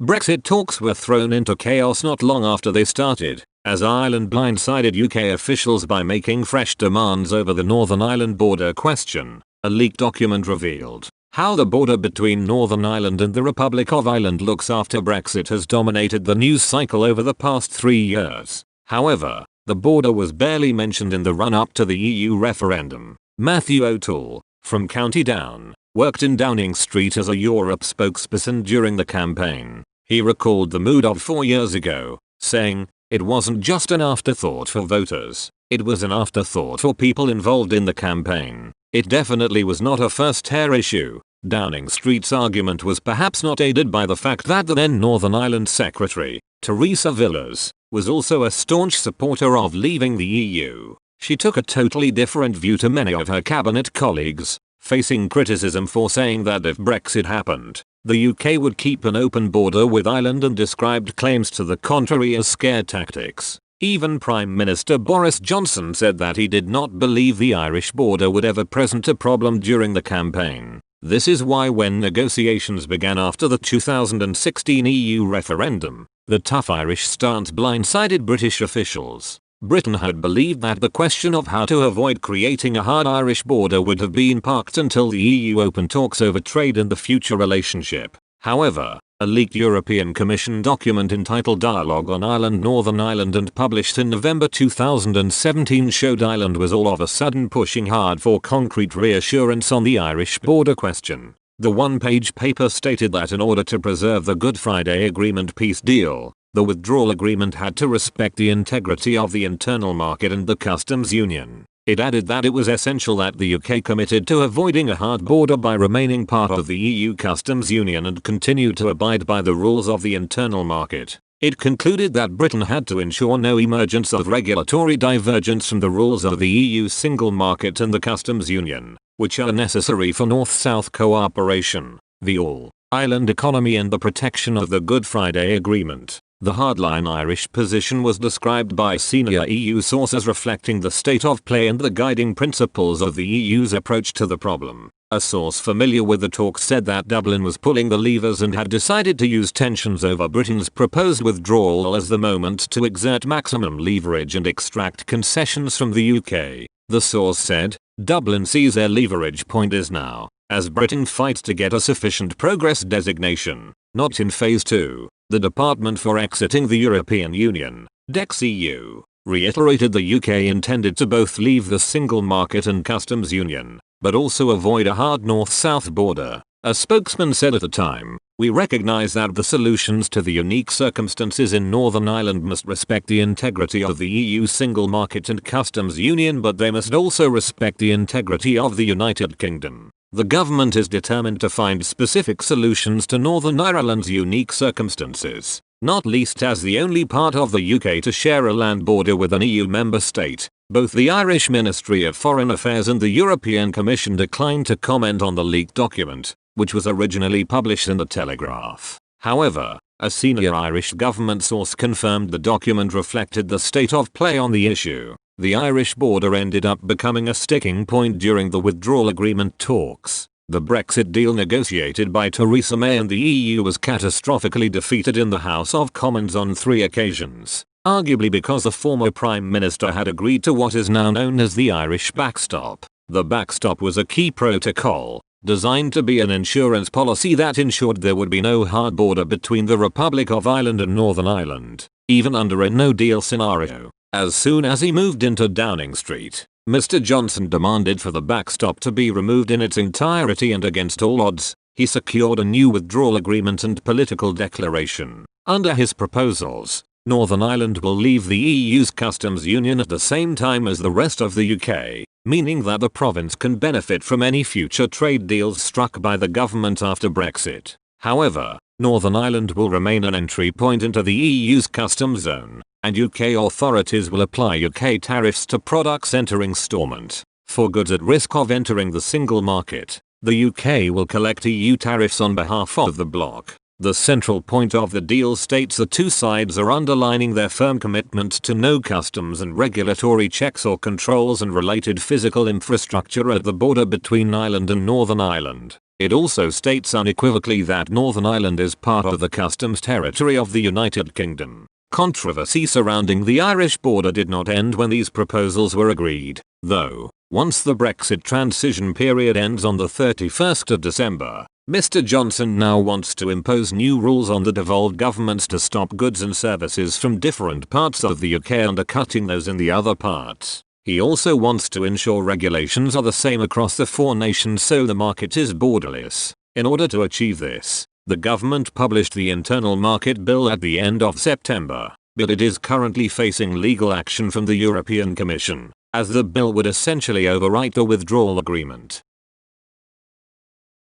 Brexit talks were thrown into chaos not long after they started, as Ireland blindsided UK officials by making fresh demands over the Northern Ireland border question. A leaked document revealed how the border between Northern Ireland and the Republic of Ireland looks after Brexit has dominated the news cycle over the past 3 years. However, the border was barely mentioned in the run-up to the EU referendum. Matthew O'Toole, from County Down, worked in Downing Street as a Europe spokesperson during the campaign. He recalled the mood of 4 years ago, saying, "It wasn't just an afterthought for voters, it was an afterthought for people involved in the campaign. It definitely was not a first-tier issue." Downing Street's argument was perhaps not aided by the fact that the then Northern Ireland Secretary, Theresa Villiers, was also a staunch supporter of leaving the EU. She took a totally different view to many of her cabinet colleagues, facing criticism for saying that if Brexit happened, the UK would keep an open border with Ireland, and described claims to the contrary as scare tactics. Even Prime Minister Boris Johnson said that he did not believe the Irish border would ever present a problem during the campaign. This is why when negotiations began after the 2016 EU referendum, the tough Irish stance blindsided British officials. Britain had believed that the question of how to avoid creating a hard Irish border would have been parked until the EU opened talks over trade and the future relationship. However, a leaked European Commission document entitled Dialogue on Ireland, Northern Ireland, and published in November 2017 showed Ireland was all of a sudden pushing hard for concrete reassurance on the Irish border question. The one-page paper stated that in order to preserve the Good Friday Agreement peace deal, the withdrawal agreement had to respect the integrity of the internal market and the customs union. It added that it was essential that the UK committed to avoiding a hard border by remaining part of the EU customs union and continue to abide by the rules of the internal market. It concluded that Britain had to ensure no emergence of regulatory divergence from the rules of the EU single market and the customs union, which are necessary for North-South cooperation, the all-Ireland economy, and the protection of the Good Friday Agreement. The hardline Irish position was described by senior EU sources reflecting the state of play and the guiding principles of the EU's approach to the problem. A source familiar with the talks said that Dublin was pulling the levers and had decided to use tensions over Britain's proposed withdrawal as the moment to exert maximum leverage and extract concessions from the UK. The source said, "Dublin sees their leverage point is now, as Britain fights to get a sufficient progress designation, not in phase 2. The Department for Exiting the European Union, DEXEU, reiterated the UK intended to both leave the single market and customs union, but also avoid a hard north-south border." A spokesman said at the time, "We recognize that the solutions to the unique circumstances in Northern Ireland must respect the integrity of the EU single market and customs union, but they must also respect the integrity of the United Kingdom. The government is determined to find specific solutions to Northern Ireland's unique circumstances, not least as the only part of the UK to share a land border with an EU member state." Both the Irish Ministry of Foreign Affairs and the European Commission declined to comment on the leaked document, which was originally published in The Telegraph. However, a senior Irish government source confirmed the document reflected the state of play on the issue. The Irish border ended up becoming a sticking point during the withdrawal agreement talks. The Brexit deal negotiated by Theresa May and the EU was catastrophically defeated in the House of Commons on 3 occasions, arguably because the former Prime Minister had agreed to what is now known as the Irish backstop. The backstop was a key protocol, designed to be an insurance policy that ensured there would be no hard border between the Republic of Ireland and Northern Ireland, even under a no-deal scenario. As soon as he moved into Downing Street, Mr. Johnson demanded for the backstop to be removed in its entirety, and against all odds, he secured a new withdrawal agreement and political declaration. Under his proposals, Northern Ireland will leave the EU's customs union at the same time as the rest of the UK, meaning that the province can benefit from any future trade deals struck by the government after Brexit. However, Northern Ireland will remain an entry point into the EU's customs zone, and UK authorities will apply UK tariffs to products entering Stormont. For goods at risk of entering the single market, the UK will collect EU tariffs on behalf of the bloc. The central point of the deal states the two sides are underlining their firm commitment to no customs and regulatory checks or controls and related physical infrastructure at the border between Ireland and Northern Ireland. It also states unequivocally that Northern Ireland is part of the customs territory of the United Kingdom. Controversy surrounding the Irish border did not end when these proposals were agreed, though. Once the Brexit transition period ends on the 31st of December, Mr. Johnson now wants to impose new rules on the devolved governments to stop goods and services from different parts of the UK undercutting those in the other parts. He also wants to ensure regulations are the same across the four nations so the market is borderless. In order to achieve this, the government published the Internal Market Bill at the end of September, but it is currently facing legal action from the European Commission, as the bill would essentially overwrite the withdrawal agreement.